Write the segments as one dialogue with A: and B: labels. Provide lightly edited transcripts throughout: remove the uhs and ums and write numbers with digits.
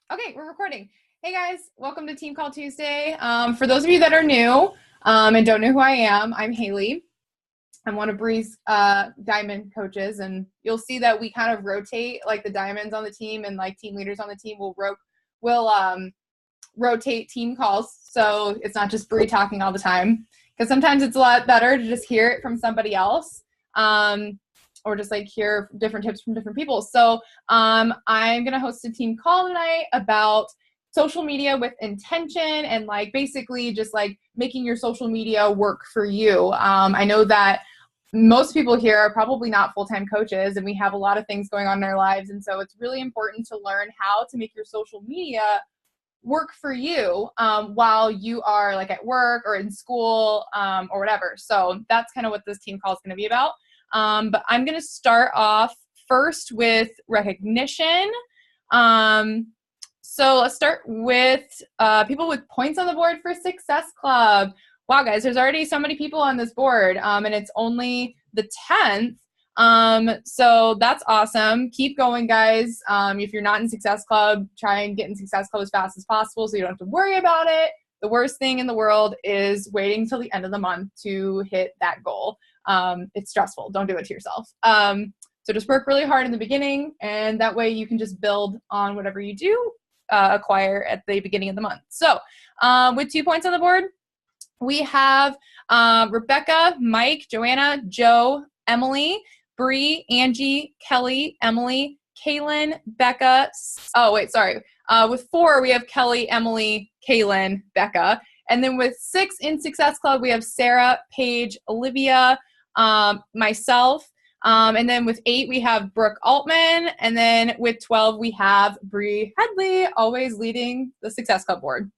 A: Okay, we're recording. Hey guys, welcome to Team Call Tuesday. For those of you that are new and don't know who I am, I'm Haley. I'm one of Bree's diamond coaches, and you'll see that we kind of rotate, like the diamonds on the team and like team leaders on the team will rotate team calls, so it's not just Bree talking all the time. Because sometimes it's a lot better to just hear it from somebody else. Or just like hear different tips from different people. So I'm going to host a team call tonight about social media with intention and like basically just like making your social media work for you. I know that most people here are probably not full-time coaches and we have a lot of things going on in our lives. And so it's really important to learn how to make your social media work for you while you are like at work or in school or whatever. So that's kind of what this team call is going to be about. But I'm going to start off first with recognition. So let's start with people with points on the board for Success Club. Wow, guys, there's already so many people on this board, and it's only the 10th. So that's awesome. Keep going, guys. If you're not in Success Club, try and get in Success Club as fast as possible so you don't have to worry about it. The worst thing in the world is waiting till the end of the month to hit that goal. It's stressful. Don't do it to yourself. So just work really hard in the beginning, and that way you can just build on whatever you do acquire at the beginning of the month. So with 2 points on the board, we have Rebecca, Mike, Joanna, Joe, Emily, Bree, Angie, Kelly, Emily, Kaylin, Becca. With 4, we have Kelly, Emily, Kaylin, Becca. And then with 6 in Success Club, we have Sarah, Paige, Olivia, myself. And then with 8, we have Brooke Altman. And then with 12, we have Bree Headley, always leading the Success Club board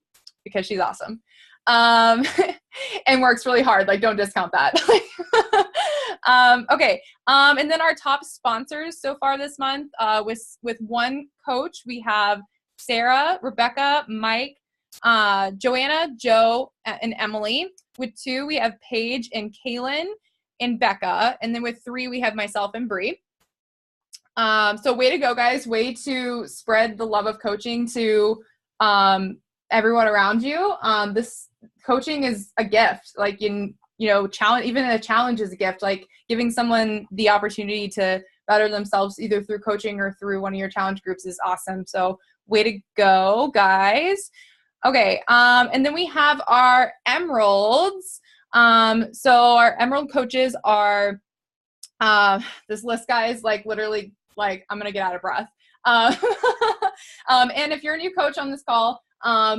A: because she's awesome. And works really hard. Like, don't discount that. Okay. And then our top sponsors so far this month, with 1 coach, we have Sarah, Rebecca, Mike, Joanna, Joe, and Emily. With 2, we have Paige and Kaylin and Becca. And then with 3, we have myself and Bree. So way to go, guys. Way to spread the love of coaching to everyone around you. This coaching is a gift. Like, challenge, even a challenge is a gift. Like giving someone the opportunity to better themselves either through coaching or through one of your challenge groups is awesome. So way to go, guys. Okay. And then we have our emeralds. So our emerald coaches are, this list, guys, like literally, like I'm going to get out of breath. And if you're a new coach on this call,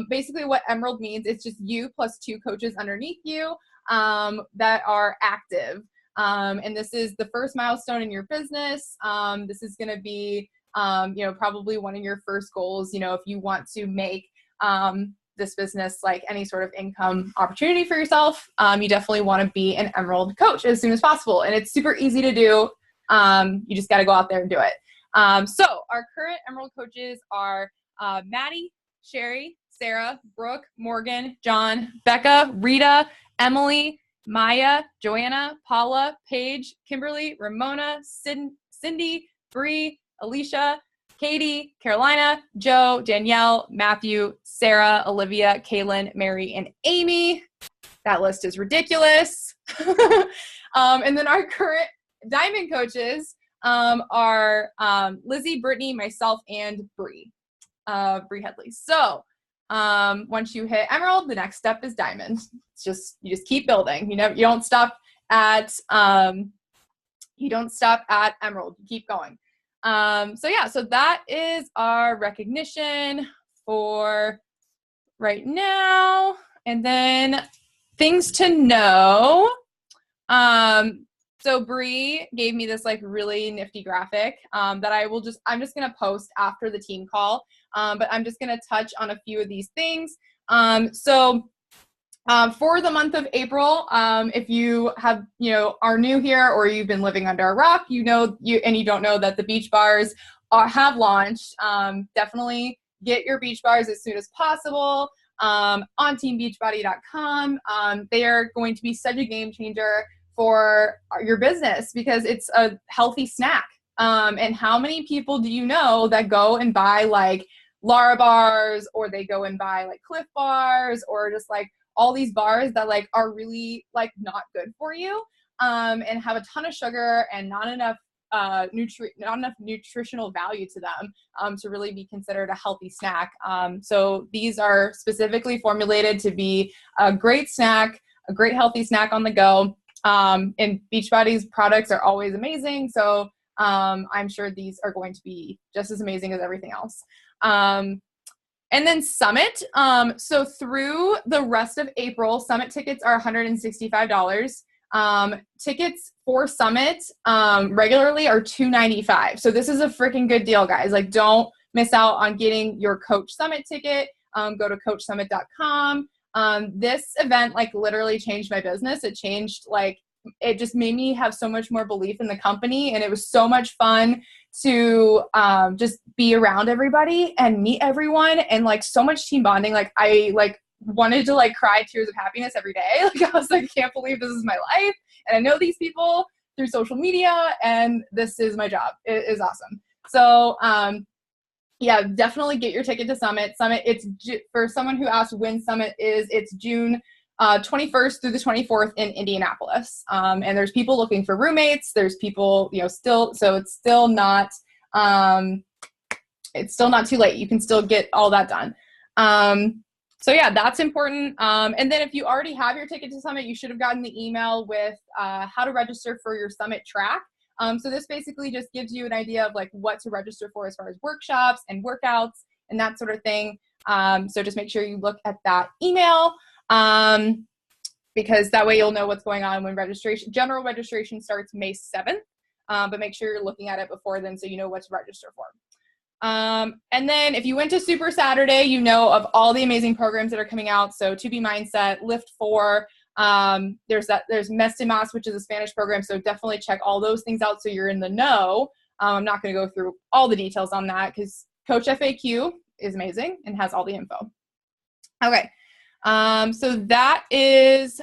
A: basically what emerald means, it's just you plus 2 coaches underneath you, that are active. And this is the first milestone in your business. This is going to be, probably one of your first goals, if you want to make, this business like any sort of income opportunity for yourself. You definitely want to be an emerald coach as soon as possible. And it's super easy to do. You just got to go out there and do it. So our current emerald coaches are, Maddie, Sherry, Sarah, Brooke, Morgan, John, Becca, Rita, Emily, Maya, Joanna, Paula, Paige, Kimberly, Ramona, Cindy, Bree, Alicia, Katie, Carolina, Joe, Danielle, Matthew, Sarah, Olivia, Kaylin, Mary, and Amy. That list is ridiculous. And then our current diamond coaches are Lizzie, Brittany, myself, and Bree Headley. So once you hit emerald, the next step is diamond. You just keep building. You don't stop at emerald. You keep going. So that is our recognition for right now. And then things to know. So Bree gave me this like really nifty graphic that I'm just going to post after the team call. But I'm just going to touch on a few of these things. For the month of April, if you have, are new here or you've been living under a rock, you don't know that the beach bars have launched. Definitely get your beach bars as soon as possible on teambeachbody.com. They are going to be such a game changer for your business because it's a healthy snack. And how many people do you know that go and buy like Lara bars, or they go and buy like Cliff bars, or just like all these bars that like are really like not good for you, and have a ton of sugar and not enough nutritional value to them, to really be considered a healthy snack. So these are specifically formulated to be a great snack, a great healthy snack on the go. And Beachbody's products are always amazing. So I'm sure these are going to be just as amazing as everything else. And then Summit. So through the rest of April, Summit tickets are $165. Tickets for Summit regularly are $295. So this is a freaking good deal, guys. Like, don't miss out on getting your Coach Summit ticket. Go to coachsummit.com. This event like literally changed my business. It just made me have so much more belief in the company, and it was so much fun to just be around everybody and meet everyone, and like so much team bonding. Like I wanted to like cry tears of happiness every day. Like I was like, I can't believe this is my life, and I know these people through social media, and this is my job. It is awesome. So yeah, definitely get your ticket to Summit. It's for someone who asked when Summit is, it's June 21st through the 24th in Indianapolis. And there's people looking for roommates. There's people, still, so it's still not too late. You can still get all that done. So yeah, that's important. And then if you already have your ticket to Summit, you should have gotten the email with how to register for your Summit track. So this basically just gives you an idea of like what to register for as far as workshops and workouts and that sort of thing. So just make sure you look at that email, because that way you'll know what's going on when general registration starts May 7th. But make sure you're looking at it before then so you know what to register for. And then if you went to Super Saturday, you know of all the amazing programs that are coming out. So To Be Mindset, Lift 4, there's Mes de Mas, which is a Spanish program. So definitely check all those things out so you're in the know. I'm not going to go through all the details on that because Coach FAQ is amazing and has all the info. Okay. So that is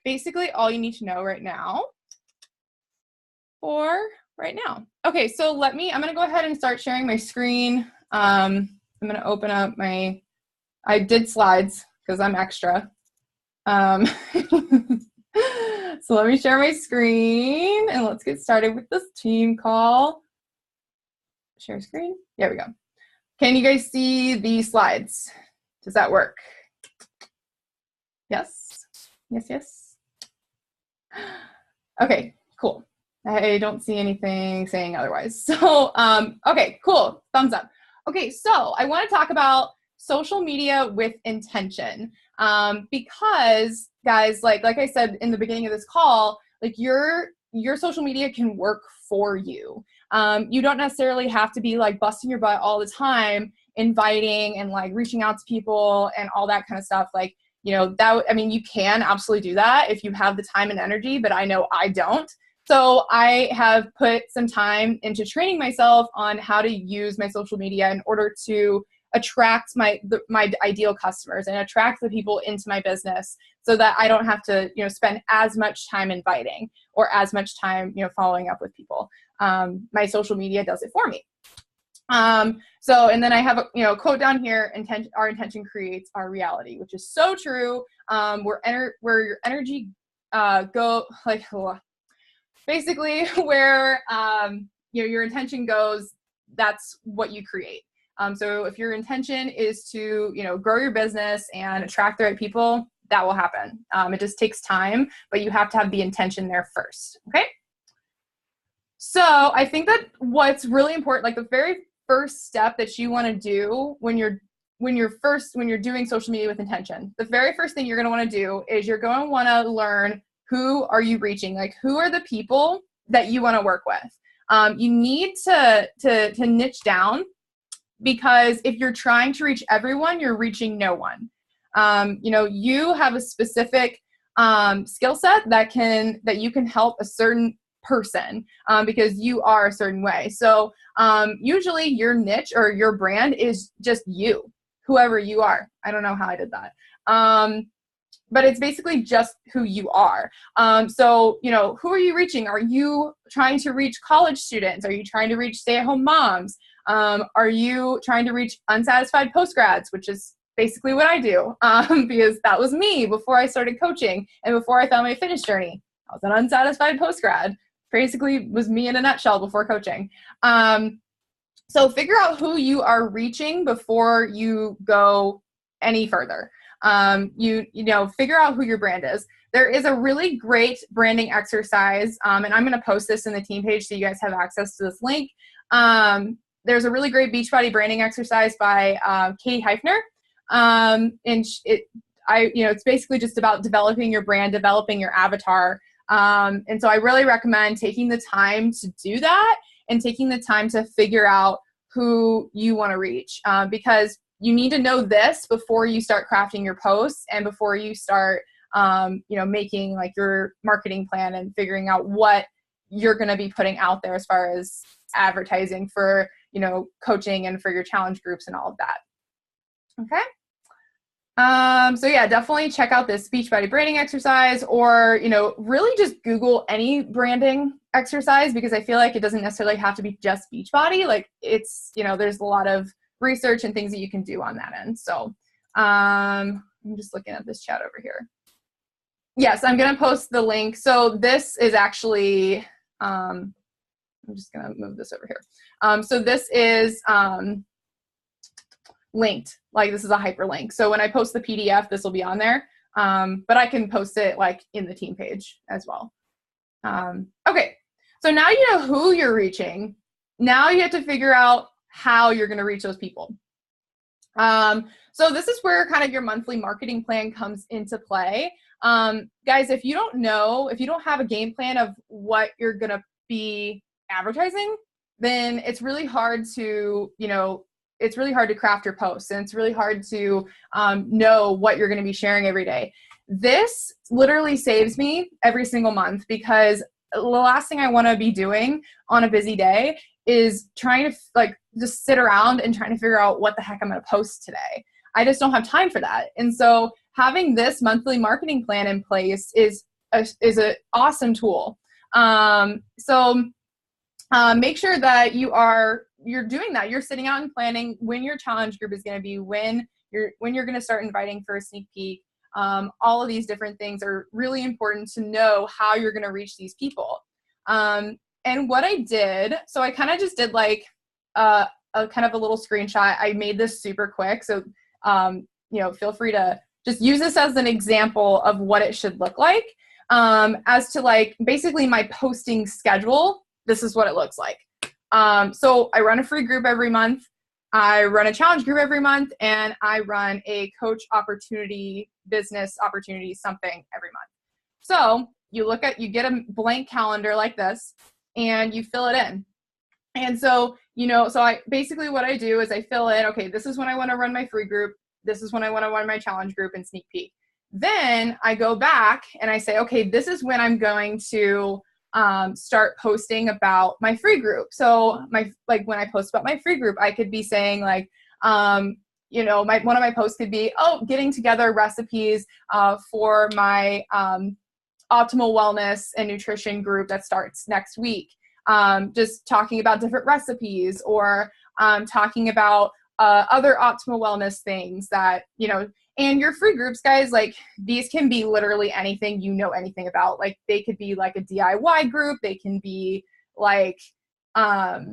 A: basically all you need to know right now for right now. Okay, so I'm going to go ahead and start sharing my screen. I'm going to open up I did slides because I'm extra. So let me share my screen and let's get started with this team call. Share screen. There we go. Can you guys see the slides? Does that work? Yes. Yes, yes. Okay, cool. I don't see anything saying otherwise. So, okay, cool. Thumbs up. Okay, so I want to talk about social media with intention. Because guys, like I said in the beginning of this call, like your social media can work for you. You don't necessarily have to be like busting your butt all the time, inviting and like reaching out to people and all that kind of stuff. Like, you can absolutely do that if you have the time and energy, but I know I don't. So I have put some time into training myself on how to use my social media in order to attract my ideal customers and attract the people into my business so that I don't have to, spend as much time inviting or as much time, following up with people. My social media does it for me. And then I have a quote down here, our intention creates our reality, which is so true. Where your energy basically where your intention goes, that's what you create. So if your intention is to grow your business and attract the right people, that will happen. It just takes time, but you have to have the intention there first. Okay. So I think that what's really important, like the very first step that you want to do when you're doing social media with intention, the very first thing you're going to want to do is you're going to want to learn, who are you reaching? Like, who are the people that you want to work with? You need to niche down, because if you're trying to reach everyone, you're reaching no one. You have a specific skill set that you can help a certain person because you are a certain way. So usually your niche or your brand is just you, whoever you are. I don't know how I did that. But it's basically just who you are. So, who are you reaching? Are you trying to reach college students? Are you trying to reach stay-at-home moms? Are you trying to reach unsatisfied postgrads, which is basically what I do, because that was me before I started coaching and before I found my fitness journey. I was an unsatisfied postgrad. Basically was me in a nutshell before coaching. So figure out who you are reaching before you go any further. You know, figure out who your brand is. There is a really great branding exercise, and I'm going to post this in the team page so you guys have access to this link. There's a really great Beachbody branding exercise by Katie Heifner. And it's basically just about developing your brand, developing your avatar. And so I really recommend taking the time to do that and taking the time to figure out who you want to reach, because you need to know this before you start crafting your posts and before you start, making like your marketing plan and figuring out what you're going to be putting out there as far as advertising for, coaching and for your challenge groups and all of that. Okay. So yeah, definitely check out this Beachbody branding exercise, or, really just Google any branding exercise, because I feel like it doesn't necessarily have to be just Beachbody. Like it's, there's a lot of research and things that you can do on that end. So, I'm just looking at this chat over here. Yes, I'm going to post the link. So this is actually, I'm just going to move this over here. So this is, linked, like this is a hyperlink. So when I post the PDF, this will be on there. But I can post it like in the team page as well. Okay. So now you know who you're reaching. Now you have to figure out how you're going to reach those people. So this is where kind of your monthly marketing plan comes into play. Guys, if you don't have a game plan of what you're going to be advertising, then it's really hard to, it's really hard to craft your posts, and it's really hard to know what you're going to be sharing every day. This literally saves me every single month, because the last thing I want to be doing on a busy day is trying to just sit around and trying to figure out what the heck I'm going to post today. I just don't have time for that. And so having this monthly marketing plan in place is an awesome tool. Make sure that you're doing that. You're sitting out and planning when your challenge group is going to be, when you're going to start inviting for a sneak peek. All of these different things are really important to know how you're going to reach these people. And what I did, so I kind of just did like a kind of a little screenshot. I made this super quick. So, feel free to just use this as an example of what it should look like. As to like basically my posting schedule, this is what it looks like. So I run a free group every month. I run a challenge group every month, and I run a coach opportunity, business opportunity, something every month. So you get a blank calendar like this, and you fill it in. And so, what I do is I fill in, okay, this is when I want to run my free group. This is when I want to run my challenge group and sneak peek. Then I go back and I say, okay, this is when I'm going to start posting about my free group. So when I post about my free group, I could be saying like, one of my posts could be, getting together recipes for my optimal wellness and nutrition group that starts next week. Just talking about different recipes, or talking about other optimal wellness things that, and your free groups, guys, like these can be literally anything anything about. Like they could be like a DIY group. They can be like, like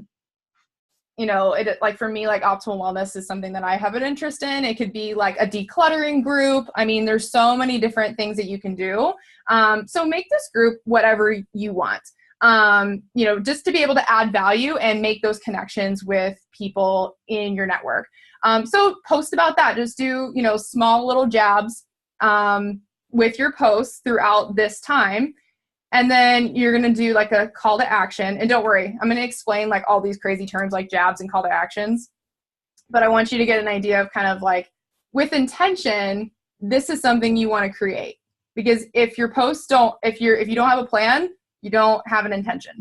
A: for me, like optimal wellness is something that I have an interest in. It could be like a decluttering group. I mean, there's so many different things that you can do. So make this group whatever you want, just to be able to add value and make those connections with people in your network. So post about that. Just do, small little jabs with your posts throughout this time. And then you're going to do like a call to action. And don't worry, I'm going to explain like all these crazy terms like jabs and call to actions. But I want you to get an idea of kind of like, with intention, this is something you want to create. Because if your posts if you don't have a plan, you don't have an intention.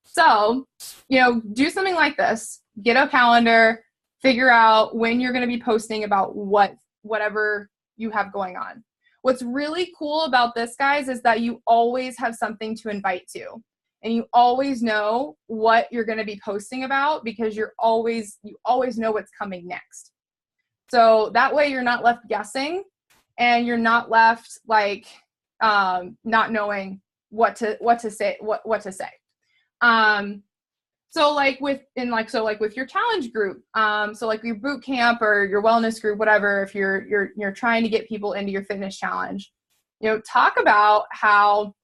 A: So, do something like this. Get a calendar, figure out when you're going to be posting about whatever you have going on. What's really cool about this, guys, is that you always have something to invite to. and you always know what you're going to be posting about because you always know what's coming next. So that way you're not left guessing, and you're not left like not knowing what to say. So like with your challenge group, so like your boot camp or your wellness group, whatever, if you're trying to get people into your fitness challenge, talk about how,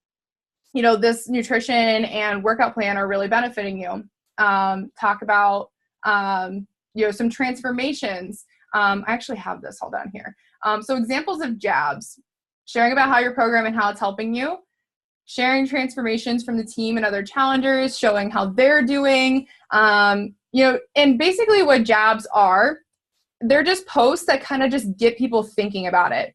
A: this nutrition and workout plan are really benefiting you. Talk about, some transformations. I actually have this all down here. So examples of jabs, sharing about how your program and how it's helping you, sharing transformations from the team and other challengers, showing how they're doing, and basically what jabs are, they're just posts that kind of just get people thinking about it.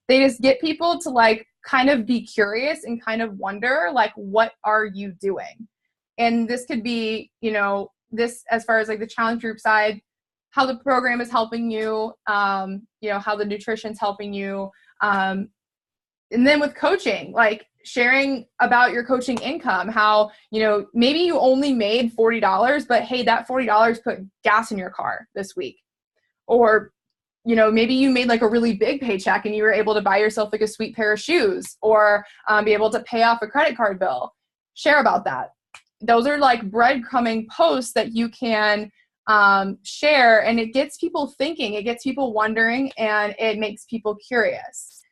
A: They just get people to like kind of be curious and kind of wonder, like, what are you doing? And this could be, this as far as like the challenge group side, how the program is helping you, how the nutrition's helping you. And then with coaching, like sharing about your coaching income, how, maybe you only made $40, but hey, that $40 put gas in your car this week. Or, maybe you made like a really big paycheck and you were able to buy yourself like a sweet pair of shoes, or be able to pay off a credit card bill. Share about that. Those are like breadcrumbing posts that you can share, and it gets people thinking, it gets people wondering, and it makes people curious.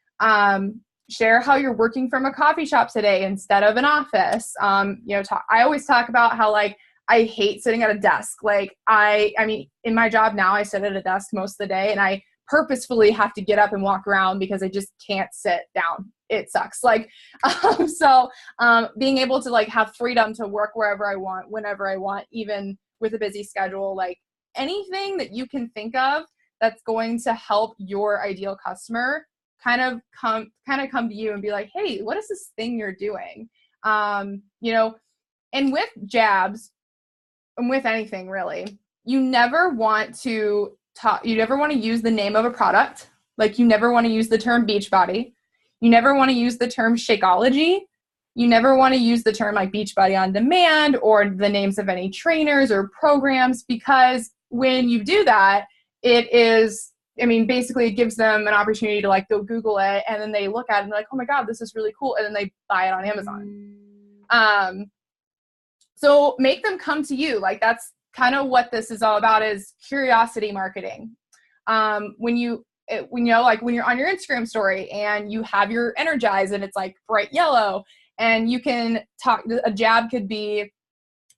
A: Share how you're working from a coffee shop today instead of an office. I always talk about how like I hate sitting at a desk. Like I mean, in my job now, I sit at a desk most of the day, and I purposefully have to get up and walk around because I just can't sit down. It sucks. Like, being able to like have freedom to work wherever I want, whenever I want, even with a busy schedule, like anything that you can think of that's going to help your ideal customer kind of come to you and be like, hey, what is this thing you're doing? And with jabs and with anything really, you never want to use the name of a product. Like you never want to use the term Beachbody. You never want to use the term Shakeology. You never want to use the term like Beachbody on Demand or the names of any trainers or programs, because when you do that, basically it gives them an opportunity to like go Google it, and then they look at it and they're like, oh my God, this is really cool. And then they buy it on Amazon. So make them come to you. Like that's kind of what this is all about, is curiosity marketing. When you're on your Instagram story and you have your Energize and it's like bright yellow, and you can talk, a jab could be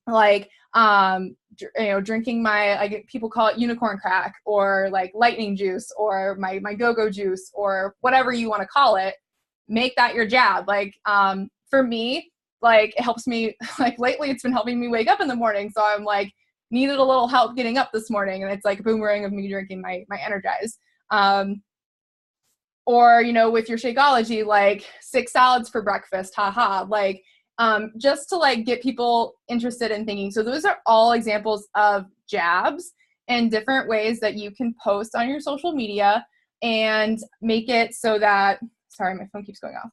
A: like, drinking my, like people call it unicorn crack, or like lightning juice, or my go-go juice, or whatever you want to call it. Make that your jab. Like, for me, like it helps me, like lately it's been helping me wake up in the morning. So I'm like, needed a little help getting up this morning, and it's like a boomerang of me drinking my Energize. Or, with your Shakeology, like 6 salads for breakfast, haha, like, just to like get people interested in thinking. So those are all examples of jabs and different ways that you can post on your social media and make it so that, sorry, my phone keeps going off.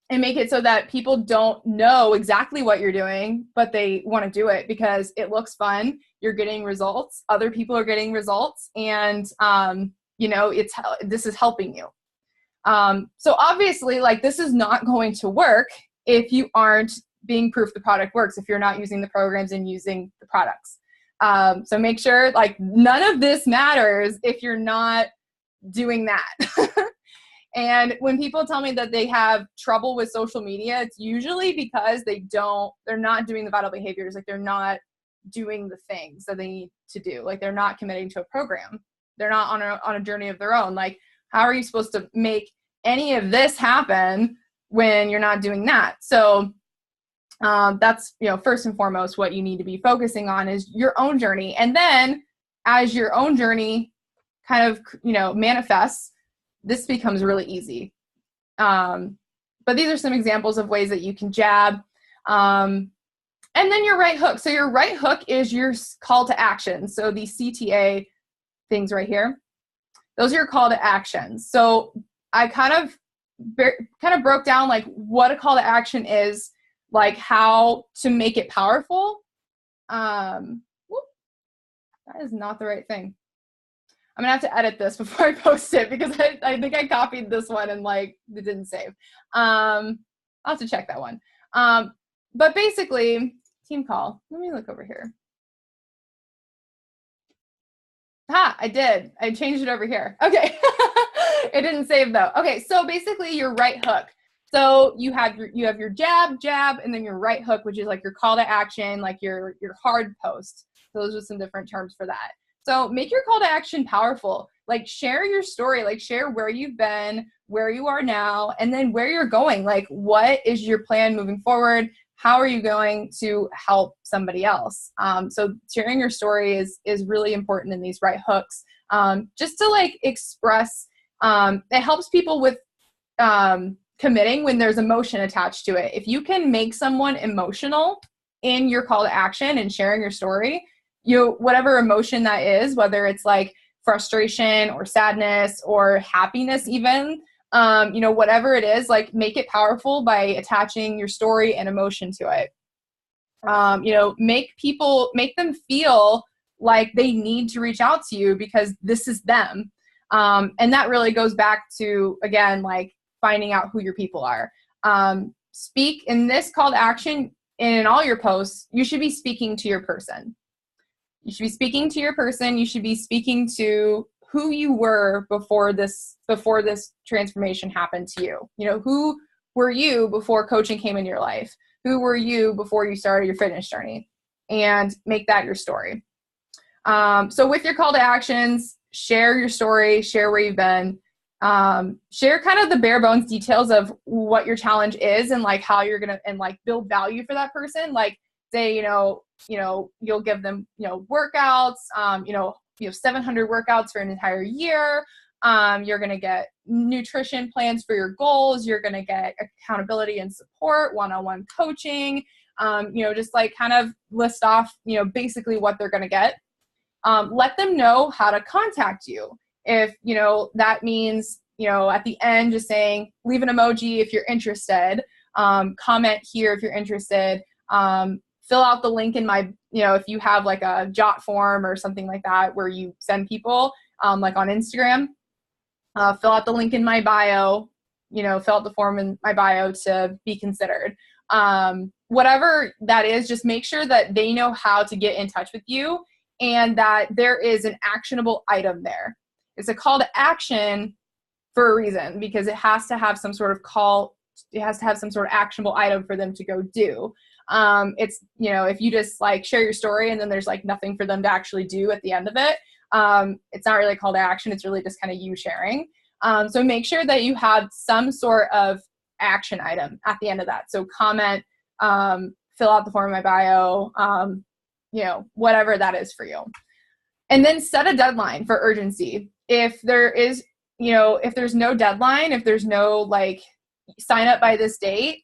A: And make it so that people don't know exactly what you're doing, but they want to do it because it looks fun. You're getting results. Other people are getting results. And, this is helping you. So obviously, like, this is not going to work if you aren't being proof the product works, if you're not using the programs and using the products. So make sure, like, none of this matters if you're not doing that. And when people tell me that they have trouble with social media, it's usually because they're not doing the vital behaviors. Like, they're not doing the things that they need to do. Like, they're not committing to a program. They're not on a journey of their own. Like, how are you supposed to make any of this happen when you're not doing that? So that's, first and foremost, what you need to be focusing on is your own journey. And then as your own journey kind of, manifests, this becomes really easy. But these are some examples of ways that you can jab. And then your right hook. So your right hook is your call to action. So the CTA things right here, those are your call to actions. So I kind of broke down like what a call to action is like how to make it powerful. Whoop, that is not the right thing. I'm gonna have to edit this before I post it because I think I copied this one and like it didn't save. I'll have to check that one. But basically, team call. Let me look over here. I did. I changed it over here. Okay. It didn't save though. Okay, so basically your right hook. So you have your jab, and then your right hook, which is like your call to action, like your hard post. So those are some different terms for that. So make your call to action powerful. Like share your story, like share where you've been, where you are now, and then where you're going. Like what is your plan moving forward? How are you going to help somebody else? So sharing your story is really important in these right hooks. Just to like express, it helps people with committing when there's emotion attached to it. If you can make someone emotional in your call to action and sharing your story, whatever emotion that is, whether it's like frustration or sadness or happiness even, whatever it is, like make it powerful by attaching your story and emotion to it. Make them feel like they need to reach out to you because this is them. And that really goes back to, again, like finding out who your people are. Speak in this call to action and in all your posts, you should be speaking to your person. You should be speaking to your person. You should be speaking to who you were before this transformation happened to you. Who were you before coaching came into your life? Who were you before you started your fitness journey? And make that your story. So with your call to actions, share your story, share where you've been, share kind of the bare bones details of what your challenge is and like how you're going to, and like build value for that person. Like say, you'll give them, workouts, 700 workouts for an entire year. You're going to get nutrition plans for your goals. You're going to get accountability and support, one-on-one coaching, just like kind of list off, basically what they're going to get. Let them know how to contact you. If, that means, at the end, just saying, leave an emoji if you're interested, comment here if you're interested, fill out the link in my, if you have like a jot form or something like that where you send people, like on Instagram, fill out the link in my bio, fill out the form in my bio to be considered. Whatever that is, just make sure that they know how to get in touch with you and that there is an actionable item there. It's a call to action for a reason because it has to have some sort of actionable item for them to go do. It's, if you just like share your story and then there's like nothing for them to actually do at the end of it, it's not really a call to action. It's really just kind of you sharing. So make sure that you have some sort of action item at the end of that. So comment, fill out the form in my bio, whatever that is for you. And then set a deadline for urgency. If there is, if there's no deadline, if there's no like sign up by this date,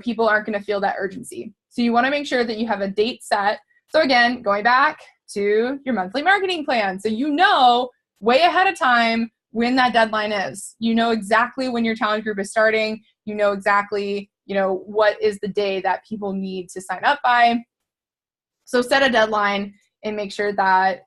A: people aren't going to feel that urgency. So you want to make sure that you have a date set. So again, going back to your monthly marketing plan. So way ahead of time when that deadline is. Exactly when your challenge group is starting. Exactly, what is the day that people need to sign up by. So set a deadline and make sure that,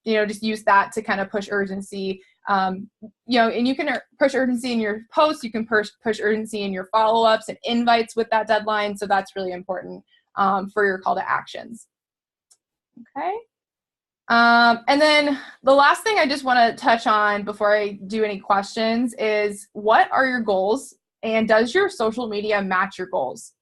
A: just use that to kind of push urgency. And you can push urgency in your posts. You can push urgency in your follow-ups and invites with that deadline. So that's really important for your call to actions. Okay. And then the last thing I just want to touch on before I do any questions is what are your goals and does your social media match your goals?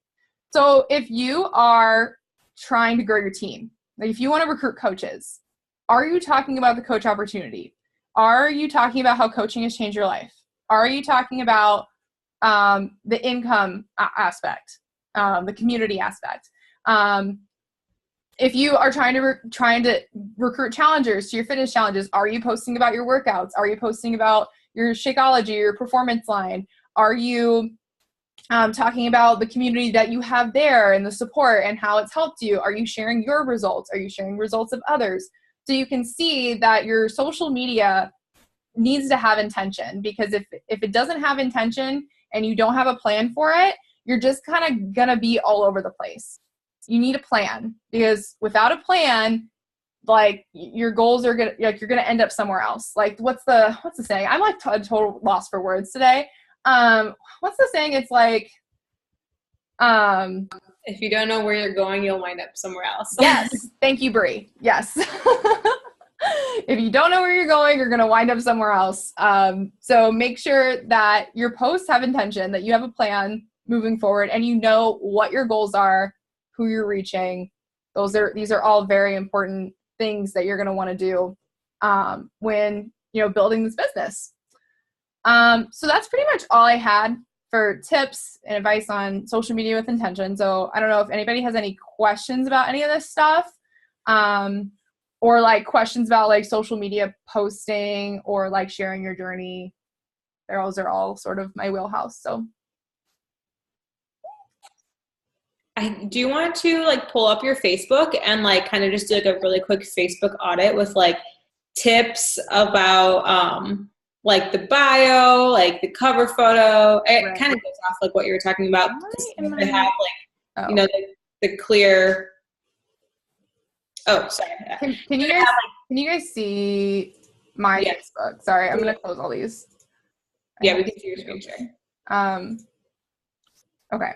A: So if you are trying to grow your team, like if you want to recruit coaches, are you talking about the coach opportunity? Are you talking about how coaching has changed your life? Are you talking about the income aspect, the community aspect? If you are trying to recruit challengers to your fitness challenges, are you posting about your workouts? Are you posting about your Shakeology, your performance line? Are you talking about the community that you have there and the support and how it's helped you? Are you sharing your results? Are you sharing results of others? So you can see that your social media needs to have intention, because if it doesn't have intention and you don't have a plan for it, you're just kind of going to be all over the place. You need a plan, because without a plan, like your goals are going to, like, you're going to end up somewhere else. Like what's the saying? I'm like a total loss for words today. What's the saying? It's like,
B: if you don't know where you're going, you'll wind up somewhere else.
A: Yes. Thank you, Brie. Yes. If you don't know where you're going, you're going to wind up somewhere else. So make sure that your posts have intention, that you have a plan moving forward, and you know what your goals are, who you're reaching. These are all very important things that you're going to want to do when, building this business. So that's pretty much all I had for tips and advice on social media with intention. So I don't know if anybody has any questions about any of this stuff, or like questions about like social media posting or like sharing your journey. Those are all sort of my wheelhouse. So
B: do you want to like pull up your Facebook and like kind of just do like a really quick Facebook audit with like tips about like the bio, like the cover photo? It kind of goes off like what you were talking about. They have like, the clear. Oh, sorry.
A: Can you guys see my Facebook? Sorry, I'm gonna close all these.
B: Yeah, we can see your screen share.
A: Okay.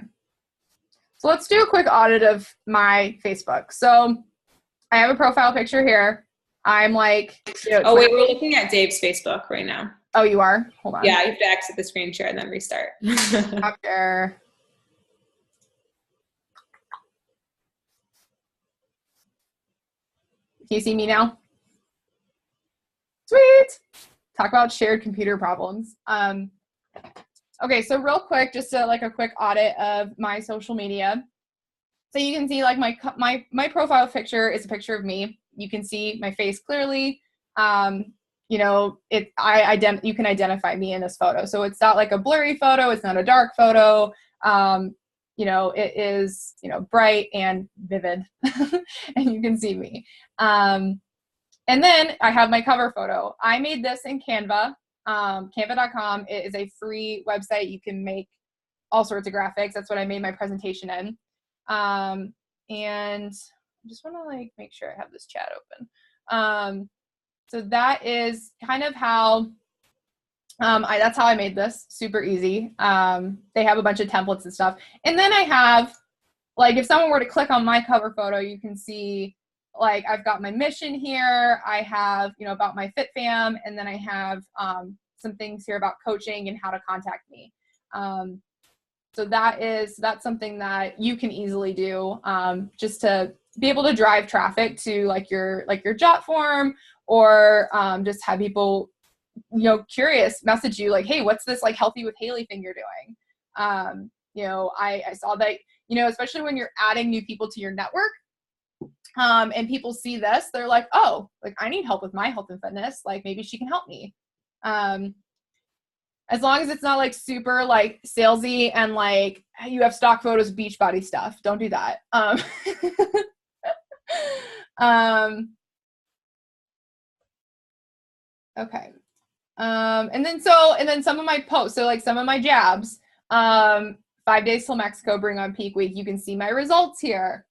A: So let's do a quick audit of my Facebook. So I have a profile picture here. I'm like,
B: oh wait, we're looking at Dave's Facebook right now.
A: Oh, you are? Hold on.
B: Yeah, you have to exit the screen share and then restart.
A: Up there. Can you see me now? Sweet. Talk about shared computer problems. Okay, so real quick, just a quick audit of my social media. So you can see like my profile picture is a picture of me. You can see my face clearly. You can identify me in this photo. So it's not like a blurry photo. It's not a dark photo. It is, bright and vivid and you can see me. And then I have my cover photo. I made this in Canva. Canva.com. It is a free website. You can make all sorts of graphics. That's what I made my presentation in. And I just want to make sure I have this chat open. So that is kind of how, that's how I made this. Super easy. They have a bunch of templates and stuff. And then I have, if someone were to click on my cover photo, you can see, I've got my mission here. I have, about my Fit Fam, and then I have some things here about coaching and how to contact me. So that's something that you can easily do just to be able to drive traffic to your jot form, or just have people, curious, message you hey, what's this Healthy with Haley thing you're doing? I saw that, especially when you're adding new people to your network, and people see this, they're like, oh, I need help with my health and fitness. Maybe she can help me. As long as it's not super salesy and you have stock photos of Beachbody stuff. Don't do that. Okay. And then some of my posts, so some of my jabs, 5 days till Mexico, bring on peak week. You can see my results here.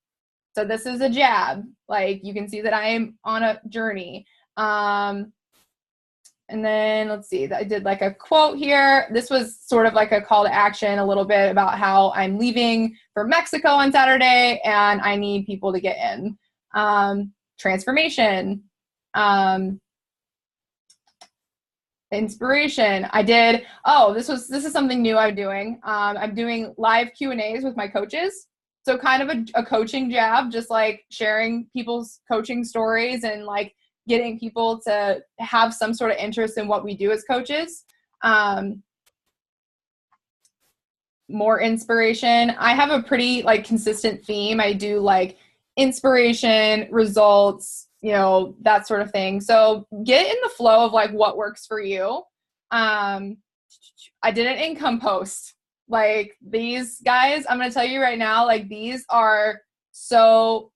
A: So this is a jab. You can see that I am on a journey. And then let's see, I did a quote here. This was sort of a call to action, a little bit about how I'm leaving for Mexico on Saturday and I need people to get in. Transformation. Inspiration. I did, this is something new I'm doing. I'm doing live Q&As with my coaches. So kind of a coaching jab, just sharing people's coaching stories and getting people to have some sort of interest in what we do as coaches. More inspiration. I have a pretty consistent theme. I do inspiration, results, that sort of thing. So get in the flow of what works for you. I did an income post. These guys, I'm going to tell you right now, these are so,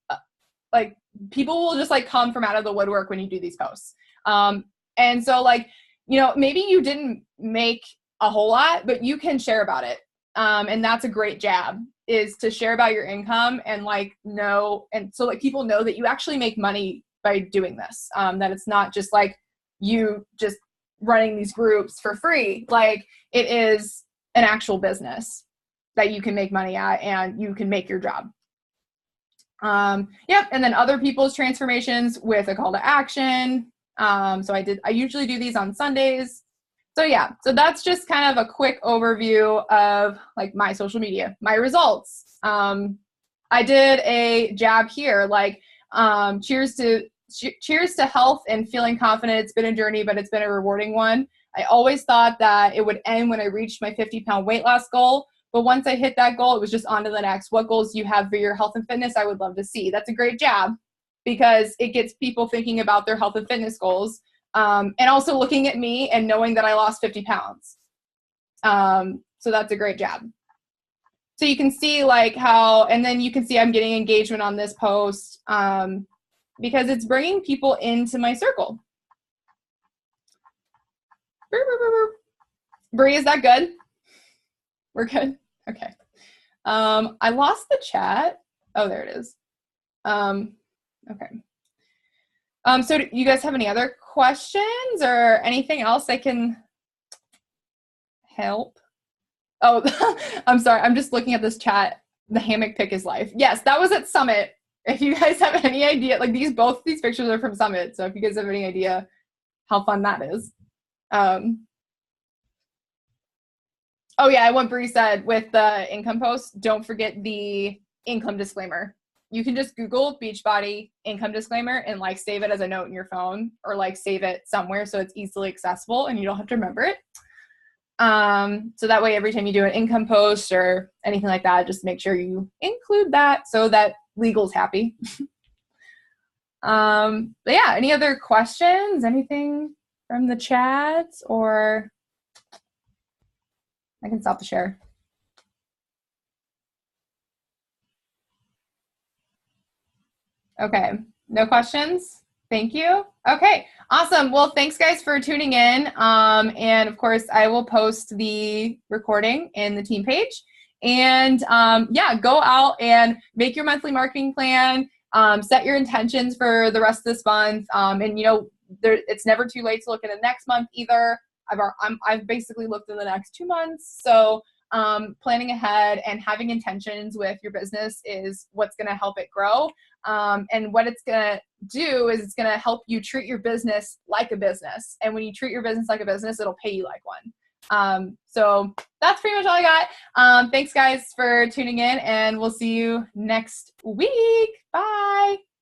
A: people will just come from out of the woodwork when you do these posts. And so maybe you didn't make a whole lot, but you can share about it. And that's a great jab, is to share about your income and like know, and so like people know that you actually make money by doing this, that it's not just like you just running these groups for free. Like it is an actual business that you can make money at and you can make your job. Yep. And then other people's transformations with a call to action. So I usually do these on Sundays. So yeah, so that's just kind of a quick overview of like my social media, my results. I did a jab here, like, cheers to health and feeling confident. It's been a journey, but it's been a rewarding one. I always thought that it would end when I reached my 50-pound weight loss goal. But once I hit that goal, it was just on to the next. What goals do you have for your health and fitness? I would love to see. That's a great jab because it gets people thinking about their health and fitness goals. And also looking at me and knowing that I lost 50 pounds. So that's a great jab. So you can see like how, and then you can see I'm getting engagement on this post because it's bringing people into my circle. Bree, is that good? We're good? Okay. I lost the chat. Oh, there it is. Okay. So do you guys have any other questions or anything else I can help? Oh, I'm sorry. I'm just looking at this chat. The hammock pic is life. Yes, that was at Summit. If you guys have any idea, like both these pictures are from Summit. So if you guys have any idea how fun that is. Oh yeah, what Bree said with the income post, don't forget the income disclaimer. You can just Google Beachbody income disclaimer and like save it as a note in your phone or like save it somewhere so it's easily accessible and you don't have to remember it. So that way every time you do an income post or anything like that, just make sure you include that so that legal's happy. But yeah, any other questions? Anything from the chat, or I can stop the share. Okay, no questions? Thank you. Okay, awesome. Well, thanks guys for tuning in. And of course, I will post the recording in the team page. And yeah, go out and make your monthly marketing plan. Set your intentions for the rest of this month. And you know, it's never too late to look at the next month either. I've basically looked in the next 2 months. So planning ahead and having intentions with your business is what's going to help it grow. And what it's going to do is it's going to help you treat your business like a business. And when you treat your business like a business, it'll pay you like one. So that's pretty much all I got. Thanks guys for tuning in, and we'll see you next week. Bye.